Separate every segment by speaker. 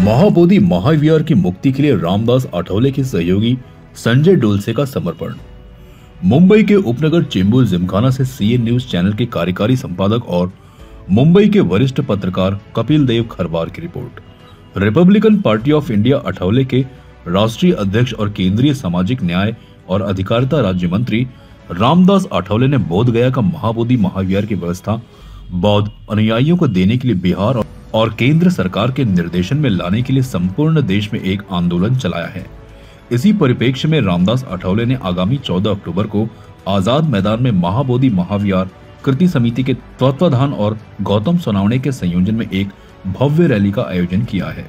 Speaker 1: महाबोधि महाविहार की मुक्ति के लिए रामदास आठवले के सहयोगी संजय डोलसे का समर्पण। मुंबई के उपनगर चेंबूर जिमखाना से सीएन न्यूज चैनल के कार्यकारी संपादक और मुंबई के वरिष्ठ पत्रकार कपिल देव खरवार की report. Republican party of India Athawale के राष्ट्रीय अध्यक्ष और केंद्रीय सामाजिक न्याय और अधिकारिता राज्य मंत्री रामदास आठवले ने बोध गया का महाबोधि महाविहार की व्यवस्था बौद्ध अनुयायियों को देने के लिए बिहार और केंद्र सरकार के निर्देशन में लाने के लिए संपूर्ण देश में एक आंदोलन चलाया है। इसी परिप्रेक्ष्य में रामदास आठवले ने आगामी 14 अक्टूबर को आजाद मैदान में महाबोधि महाविहार कृति समिति के तत्वाधान और गौतम सोनावणे के संयोजन में एक भव्य रैली का आयोजन किया है।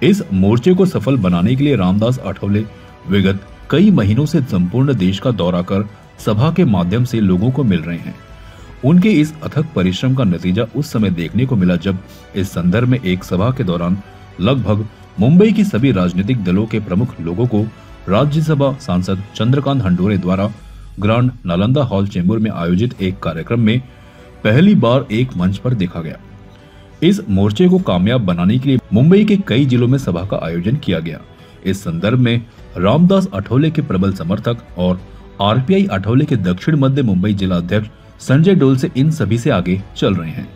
Speaker 1: इस मोर्चे को सफल बनाने के लिए रामदास आठवले विगत कई महीनों से संपूर्ण देश का दौरा कर सभा के माध्यम से लोगों को मिल रहे हैं। उनके इस अथक परिश्रम का नतीजा उस समय देखने को मिला जब इस संदर्भ में एक सभा के दौरान लगभग मुंबई की सभी राजनीतिक दलों के प्रमुख लोगों को राज्यसभा सांसद चंद्रकांत हंडोरे द्वारा ग्रांड नालंदा हॉल चेंबूर में आयोजित एक कार्यक्रम में पहली बार एक मंच पर देखा गया। इस मोर्चे को कामयाब बनाने के लिए मुंबई के कई जिलों में सभा का आयोजन किया गया। इस संदर्भ में रामदास आठवले के प्रबल समर्थक और आरपीआई आठवले के दक्षिण मध्य मुंबई जिला अध्यक्ष संजय डोलसे इन सभी से आगे चल रहे हैं।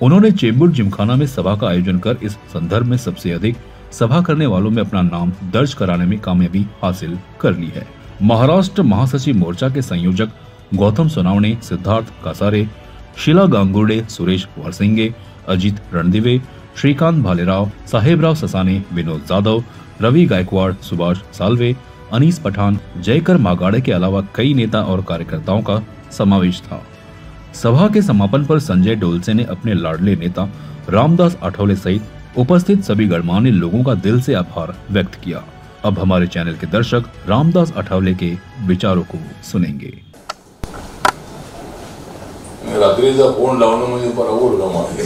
Speaker 1: उन्होंने चेंबूर जिमखाना में सभा का आयोजन कर इस संदर्भ में सबसे अधिक सभा करने वालों में अपना नाम दर्ज कराने में कामयाबी हासिल कर ली है। महाराष्ट्र महासचिव मोर्चा के संयोजक गौतम सोनावणे, सिद्धार्थ कासारे, शीला गांगुर्डे, सुरेश वारसिंगे, अजित रणदिवे, श्रीकांत भालेराव, साहेबराव ससाने, विनोद जाधव, रवि गायकवाड़, सुभाष साल्वे, अनीस पठान, जयकर मागाड़े के अलावा कई नेता और कार्यकर्ताओं का समावेश था। सभा के समापन पर संजय डोलसे ने अपने लाडले नेता रामदास आठवले सहित उपस्थित सभी गणमान्य लोगों का दिल से आभार व्यक्त किया। अब हमारे चैनल के दर्शक रामदास आठवले के विचारों को सुनेंगे।
Speaker 2: रात्रीचा फोन लावणं म्हणजे बरोबर काम आहे।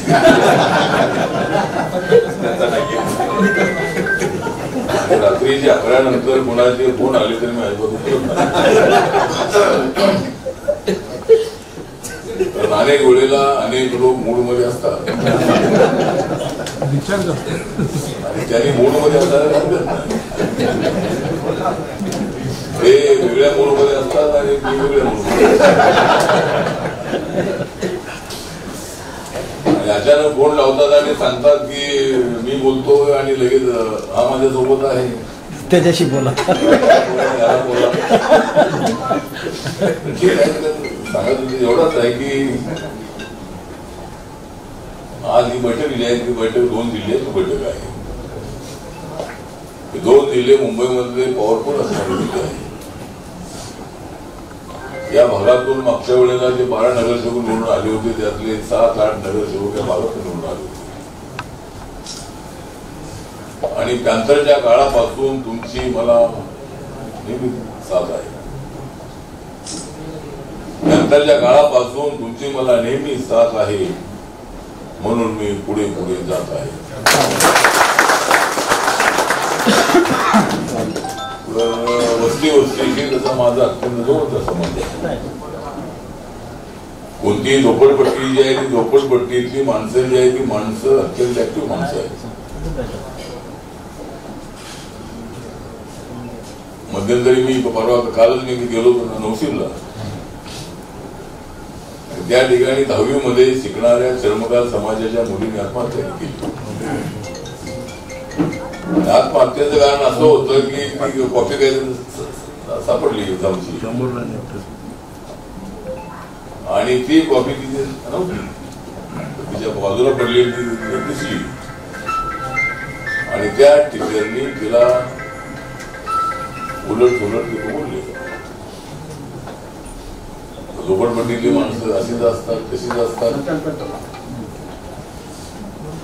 Speaker 2: रात्रीच्या 11 नंतर कोणाचे फोन आले तरी मी ऐकत नाही। अनेक वेळेला अनेक लोक मूड मध्ये असतात, त्यांनी मूड मध्ये असतात, ते वेगळ्या मूड मध्ये असतात आणि वेगळ्या मूड मध्ये अचानक फोन लावतात आणि सांगतात की मी बोलतोय आणि लगेच हा माझ्या सोबत आहे,
Speaker 3: त्याच्याशी बोला,
Speaker 2: सांगायचं एवढंच आहे की आज ही बैठक जी आहे ती बैठक 2 जिल्ह्याची बैठक आहे। 2 जिल्हे मुंबईमधले पॉवरफुल असणारे जिल्हे आहे। या भागातून मागच्या वेळेला जे 12 नगरसेवक निवडून आले होते त्यातले 7-8 नगरसेवक या भागातून निवडून आले होते आणि त्यानंतरच्या काळापासून तुमची मला नेहमी साथ आहे। नंतरच्या काळापासून तुमची मला नेहमी साथ आहे, म्हणून मी पुढे पुढे जात आहे। वस्तीशी तसा माझा अत्यंत जवळचा संबंध आहे। कोणतीही झोपडपट्टी जी आहे ती झोपडपट्टीतली माणसं जी आहे ती माणसं अत्यंत ऍक्टिव्ह माणसं आहेत। मध्यंतरी मी परवा कालच मी गेलो होतो नौसिमला, त्या ठिकाणी 10वी मध्ये शिकणाऱ्या चर्मकार समाजाच्या मुलींनी आत्महत्या केली। आत्महत्येचं कारण असं होतं की कॉपी काय सापडली एक्झामची आणि ती कॉपी तिथे नव्हती, तिच्या बाजूला पडलेली दिसली आणि त्या टीचरनी तिला उलट सुलट तिथे बोलले। झोपडपट्टीतली माणसं अशीच असतात तशीच असतात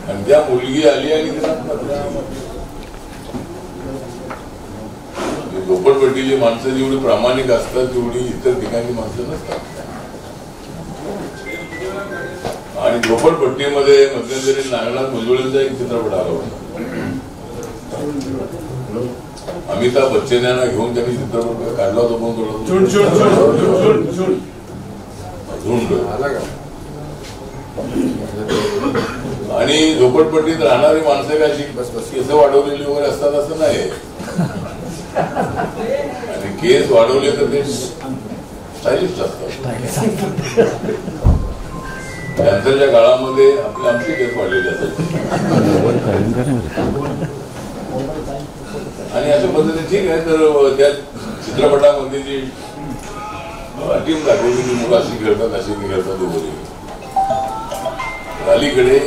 Speaker 2: आणि त्या मुलगी आली आणि झोपडपट्टीची माणसं जेवढी प्रामाणिक असतात तेवढी इतर ठिकाणी माणसं नसतात आणि झोपडपट्टीमध्ये मध्यंतरी नागनाथ मंजुळेंचा एक चित्रपट आला होता। अमिताभ बच्चन यांना घेऊन त्यांनी चित्रपट काढला होता झुंड आणि झोपड झोपडपट्टीत राहणारी माणसं काय केस वाढवलेली वगैरे असतात असं नाही. आणि केस वाढवले तर ते स्टायलिश असतात. कॅन्सरच्या काळामध्ये आमचे केस वाढलेले असतात आणि अशा पद्धतीने ठीक आहे. तर त्या चित्रपटामध्ये जी टीम दाखवली की मुलं अशी खेळतात अशी खेळतात वगैरे. अलीकडे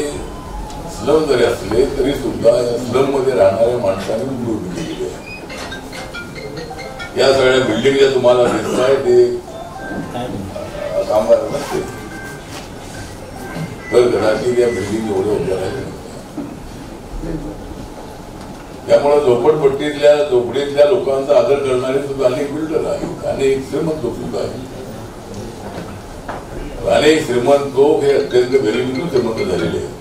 Speaker 2: स्लम जरी असले तरी सुद्धा या स्लम मध्ये राहणाऱ्या माणसांनी उभी केली आहे. या सगळ्या बिल्डिंग ज्या तुम्हाला दिसत आहे ते कामगार नसते तर कदाचित या बिल्डिंग एवढे उभ्या राहिले. त्यामुळे झोपडीतल्या लोकांचा आदर करणारे सुद्धा अनेक बिल्डर आहेत, अनेक श्रीमंत लोक सुद्धा आहेत. अनेक श्रीमंत लोक हे अत्यंत गरिबीतून श्रीमंत झालेले आहेत.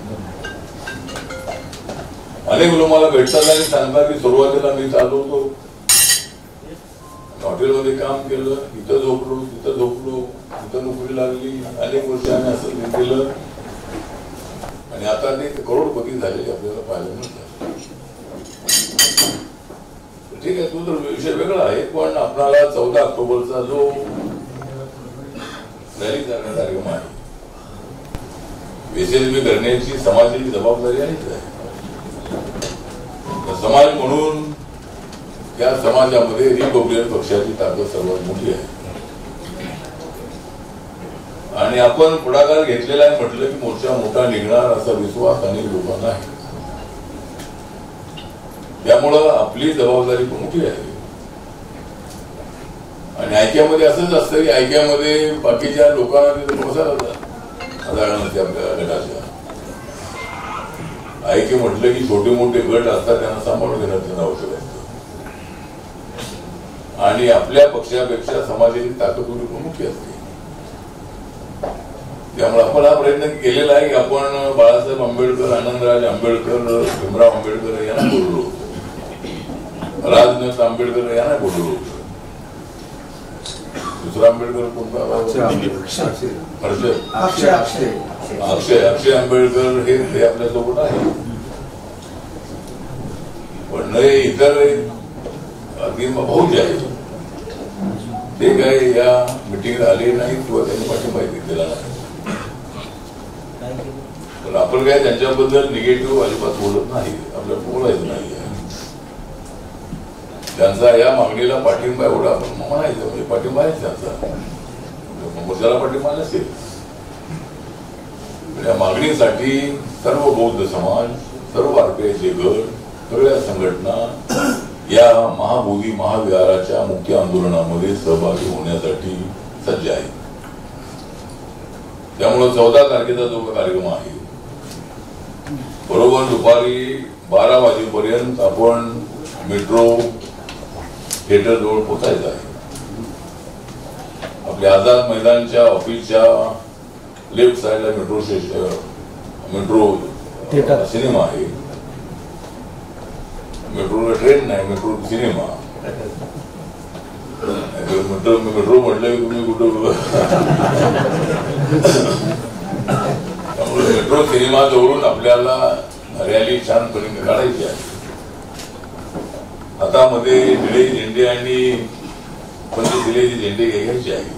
Speaker 2: अनेक लोक मला भेटतात आणि सांगतात की सुरुवातीला मी चालवतो, हॉटेलमध्ये काम केलं, इथं झोपलो तिथं झोपलो, इथं नोकरी लागली, अनेक वर्ष आम्ही असं केलं आणि आता ते करोडपती झालेले आपल्याला पाहायला मिळतात. ठीक आहे, तो तर विषय वेगळा आहे. पण आपल्याला 14 ऑक्टोबरचा जो रॅलीचा कार्यक्रम आहे, यशस्वी करण्याची समाजाची जबाबदारी आहे. समाज म्हणून या समाजामध्ये रिपब्लिकन पक्षाची ताकद सर्वात मोठी आहे आणि आपण पुढाकार घेतलेला आहे. म्हटलं की मोर्चा मोठा निघणार असा विश्वास अनेक लोकांना आहे. त्यामुळं आपली जबाबदारी पण मोठी आहे. आणि ऐक्यामध्ये असंच असतं की ऐक्यामध्ये बाकीच्या लोकांना तिथे पोहोचायला जातात. आपल्या गटाच्या ऐक्य म्हटलं की छोटे मोठे गट असतात, त्यांना सांभाळून घेण्याचं आवश्यक असतं आणि आपल्या पक्षापेक्षा समाजाची ताकद थोडी प्रमुखी असते. त्यामुळे आपण हा प्रयत्न केलेला आहे की आपण बाळासाहेब आंबेडकर, आनंदराज आंबेडकर, भीमराव आंबेडकर यांना बोललो, राजनाथ आंबेडकर यांना बोललो. दुसरा आंबेडकर कोणता? अक्षय आंबेडकर हे आपल्यासोबत आहे. पण इतर अगदी भाऊजी आहेत ते काही या मिटिंगला आले नाही किंवा त्यांनी पाठिंबा दिलेला नाही. पण आपण काय त्यांच्याबद्दल निगेटिव्ह अजिबात बोलत नाही, आपल्याला बोलायचं नाही. त्यांचा या मागणीला पाठिंबा एवढा आपण म्हणायचं म्हणजे पाठिंबा आहे त्यांचा, मोर्चाला पाठिंबा नसेल. या मागणीसाठी सर्व बौद्ध समाज, सर्व आरपीआयचे गट, सगळ्या संघटना या महाबोधी महाविहाराच्या मुख्य आंदोलनामध्ये सहभागी होण्यासाठी सज्ज आहेत. त्यामुळे 14 तारखेचा जो कार्यक्रम आहे बरोबर दुपारी 12 वाजेपर्यंत आपण मेट्रो थिएटर जवळ पोहोचायचं आहे. आपल्या आझाद मैदानच्या ऑफिसच्या लेफ्ट साइडला मेट्रो सिनेमा आहे. मेट्रोला ट्रेन नाही, मेट्रो सिनेमा. मेट्रो म्हटलं की तुम्ही कुठं त्यामुळे मेट्रो सिनेमा जवळून आपल्याला रॅली छानपणे काढायची आहे. हातामध्ये निळे झेंडे आणि पंचशिलेचे झेंडे घ्यायचे आहे.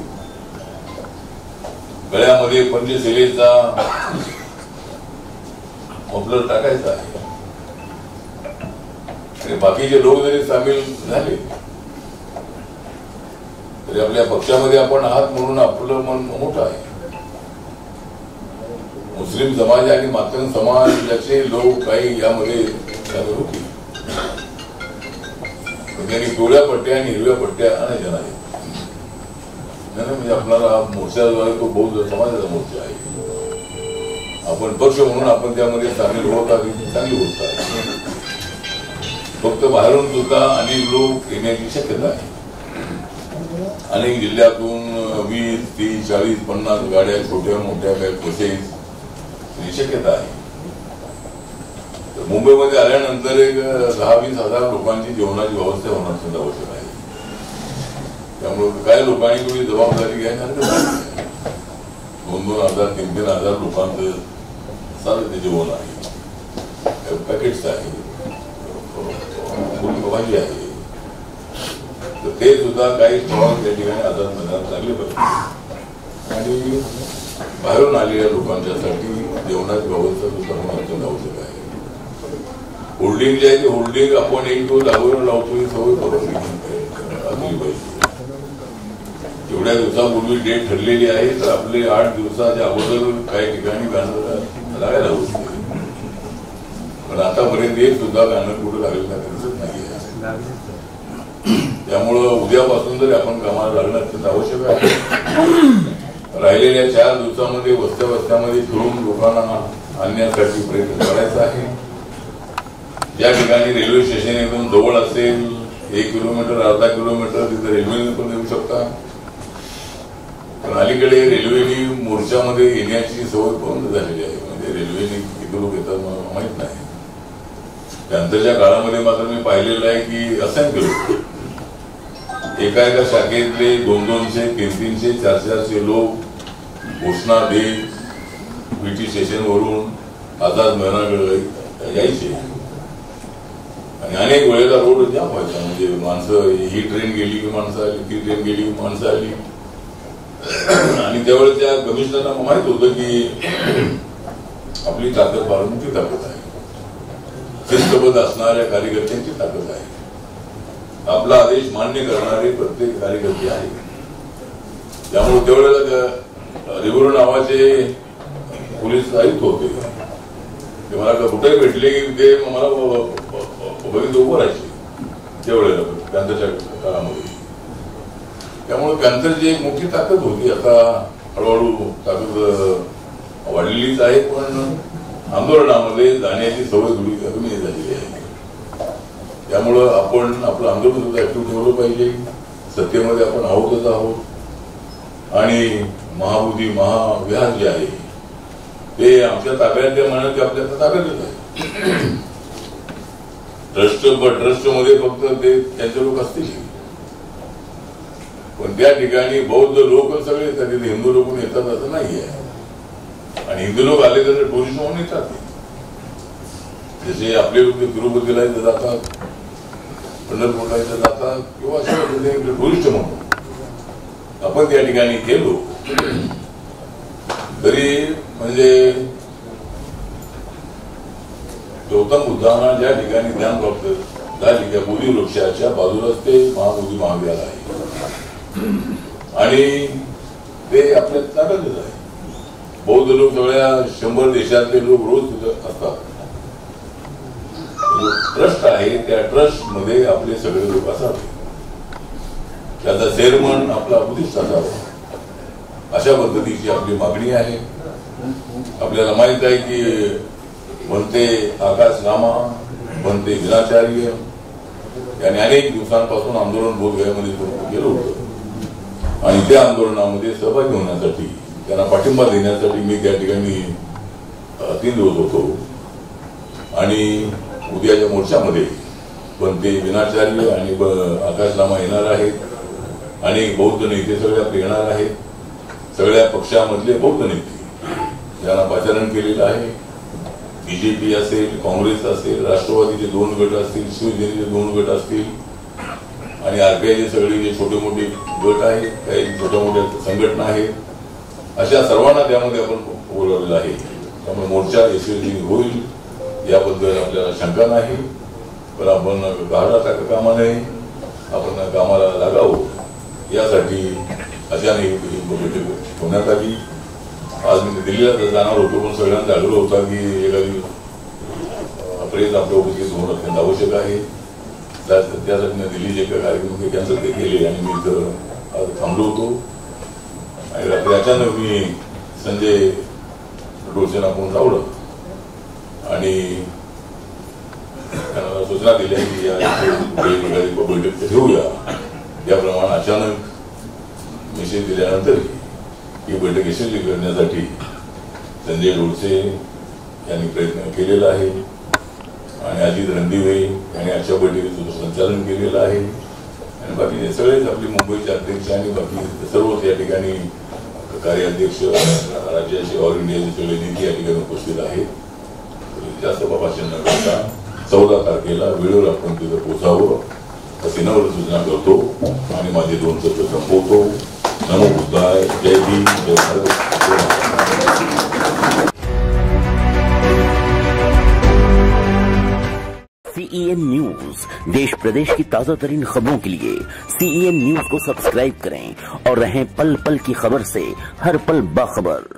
Speaker 2: गळ्यामध्ये पंचशिलेचा मफलर टाकायचा आहे. आणि बाकीचे लोक जरी सामील झाले तरी आपल्या पक्षामध्ये आपण आहात म्हणून आपलं मन मोठं आहे. मुस्लिम समाज आणि मातंग समाजाचे लोक काही यामध्ये सामील होतील. त्यांनी पिवळ्या पट्ट्या आणि हिरव्या पट्ट्या आणायच्या नाही. म्हणजे आपल्याला मोर्चा जो आहे तो बौद्ध समाजाचा मोर्चा आहे. आपण पक्ष म्हणून आपण त्यामध्ये सामील होत आहे, चांगली गोष्ट आहे. फक्त बाहेरून सुद्धा अनेक लोक येण्याची शक्यता आहे. अनेक जिल्ह्यातून 20, 30, 40, 50 गाड्या छोट्या मोठ्या काही बसेस शक्यता आहे. मुंबईमध्ये आल्यानंतर एक 10-20 हजार लोकांची जेवणाची व्यवस्था होणार सुद्धा आवश्यक आहे. त्यामुळे काही लोकांनी थोडी जबाबदारी घ्यायला 2,000, 3,000 लोकांचं सारं ते जेवण आहे. पॅकेट्स आहे, भाजी आहे, तर ते सुद्धा काही स्टॉल त्या ठिकाणी आझाद मैदानात लागले पाहिजे आणि बाहेरून आलेल्या लोकांच्यासाठी जेवणाची व्यवस्था सुद्धा होणं आवश्यक आहे. होल्डिंग जे आहे ते होल्डिंग आपण एक दिवस अगोदर लावतो ही सवय करून असली पाहिजे. एवढ्या दिवसापूर्वी डेट ठरलेली आहे तर आपले 8 दिवसाच्या अगोदर काही ठिकाणी बॅनर लागायला होते, पण आतापर्यंत एक सुद्धा बॅनर कुठे लागलेला दिसत नाही. त्यामुळं उद्यापासून जरी आपण कामाला लागणं अत्यंत आवश्यक आहे. राहिलेल्या 4 दिवसामध्ये वस्त्या वस्त्यामध्ये फिरून लोकांना आणण्यासाठी प्रयत्न करायचा आहे. ज्या ठिकाणी रेल्वे स्टेशन एकदम जवळ असेल, 1 किलोमीटर अर्धा किलोमीटर, तिथे रेल्वेने पण येऊ शकता. पण अलीकडे रेल्वेने मोर्चामध्ये येण्याची सवय बंद झालेली आहे. म्हणजे रेल्वेने किती लोक येतात मला माहित नाही. त्यानंतरच्या काळामध्ये मात्र मी पाहिलेलं आहे की असंख्य लोक एका शाखेतले 200-200, 300-300, 400-400 लोक घोषणा देत बीटी स्टेशनवरून आझाद मैदानाकडे यायचे आणि अनेक वेळेला रोड जाम व्हायचा. म्हणजे माणसं, ही ट्रेन गेली की माणसं आली, ती ट्रेन गेली की माणसं आली. आणि त्यावेळेस त्या कमिशनरना माहित होतं की आपली ताकद फार मोठी ताकद आहे, शिस्तबद्ध असणाऱ्या कार्यकर्त्यांची ताकद आहे, आपला आदेश मान्य करणारे प्रत्येक कार्यकर्ते आहेत. त्यामुळे त्यावेळेला रिव्हर नावाचे पोलीस आयुक्त होते, ते मला कुठेही भेटले की ते मला बघितलं उभं राहायचे त्यावेळेला कॅन्सरच्या काळामध्ये. त्यामुळे कॅन्सरची एक मोठी ताकद होती. आता हळूहळू ताकद वाढलेलीच आहे, पण आंदोलनामध्ये जाण्याची सवय थोडी कमी झालेली आहे. त्यामुळं आपण आपलं आंदोलन सुद्धा ऍक्टिव्ह ठेवलं पाहिजे. सत्तेमध्ये आपण आहोतच आहोत आणि महाबोधी महाविहार जे आहे ते आमच्या ताब्यात, त्या म्हणत की आपल्या ताब्यातच आहे. ट्रस्टमध्ये फक्त ते त्यांचे लोक असतील, पण त्या ठिकाणी बौद्ध लोक सगळे येतात, तिथे हिंदू लोक येतात असं नाही आहे. आणि हिंदू लोक आले तर टुरिस्ट म्हणून येतात. जसे आपले लोक तिरुपतीला इथं जातात, पंढरपूरला इथं जातात, किंवा असं टुरिस्ट म्हणून आपण त्या ठिकाणी गेलो तरी म्हणजे गौतम बुद्धांना ज्या ठिकाणी ज्ञान प्राप्त झाली त्या बोधी वृक्षाच्या बाजूलाच ते महाबोधी महाविहार आहे आणि ते आपल्या ताब्यातच आहे. बौद्ध लोक सगळ्या 100 देशातले लोक रोज तिथं असतात. ट्रस्ट आहे, त्या ट्रस्ट मध्ये आपले सगळे लोक असावे, त्याचा चेअरमन आपला बुद्धिस्ट असावा, अशा पद्धतीची आपली मागणी आहे. आपल्याला माहित आहे की म्हणते आकाश नामा, म्हणते विनाचार्य यांनी अनेक दिवसांपासून आंदोलन बोधगयामध्ये गेलो होतं आणि त्या आंदोलनामध्ये सहभागी होण्यासाठी, त्यांना पाठिंबा देण्यासाठी मी त्या ठिकाणी 3 दिवस होतो. आणि उद्याच्या मोर्चामध्ये बनते विनाचार्य आणि आकाशनामा येणार आहेत. अनेक बौद्ध नेते सगळे आपले येणार आहेत. सगळ्या पक्षामधले बौद्ध नेते ज्यांना पाचारण केलेलं आहे, बीजेपी असेल, काँग्रेस असेल, राष्ट्रवादीचे 2 गट असतील, शिवसेनेचे 2 गट असतील आणि आरपीआयचे सगळे जे छोटे मोठे गट आहेत, काही छोट्या मोठ्या संघटना आहेत, अशा सर्वांना त्यामध्ये आपण बोलवलेलं आहे. त्यामुळे मोर्चा यशस्वी होईल याबद्दल आपल्याला शंका नाही. पण आपण गाडा टाका कामा नये, आपण कामाला लागावं यासाठी अचानक ही बैठक होण्यात आली. आज मी दिल्लीला जाणार होतो, पण सगळ्यांना जागृत होता की एखादी प्रेस आपल्या उपस्थित होणं अत्यंत आवश्यक आहे. त्यासाठी मी दिल्लीचे कार्यक्रम कॅन्सल केले आणि मी इथं आज थांबलो होतो. आणि रात्री अचानक मी संजय डोळसेंना फोन लावलं आणि त्यांना सूचना दिल्या की बैठक ठेवूया. त्याप्रमाणे अचानक मेसेज दिल्यानंतर ही बैठक यशस्वी करण्यासाठी संजय डोळसे यांनी प्रयत्न केलेला आहे आणि अजित रणदिवे यांनी आजच्या बैठकीचं संचालन केलेलं आहे. आणि बाकी सगळेच आपले मुंबईचे अध्यक्ष आणि बाकी सर्वच या ठिकाणी कार्याध्यक्ष, राज्याचे ऑल इंडियाचे सगळे नेते या ठिकाणी उपस्थित आहेत. जास्त भाषण न करता 14 तारखेला वेळेवर आपण तिथं पोहोचावं अशी नम्र सूचना करतो आणि माझे 2 शब्द संपवतो. नमो बुद्धाय. जय भीम. जय भारत. जय महाराष्ट्र.
Speaker 3: CEN न्यूज देश प्रदेश की ताजा तरीन खबरों के लिए CEN न्यूज को सब्सक्राइब करें और रहें पल पल की खबर से हर पल बाखबर.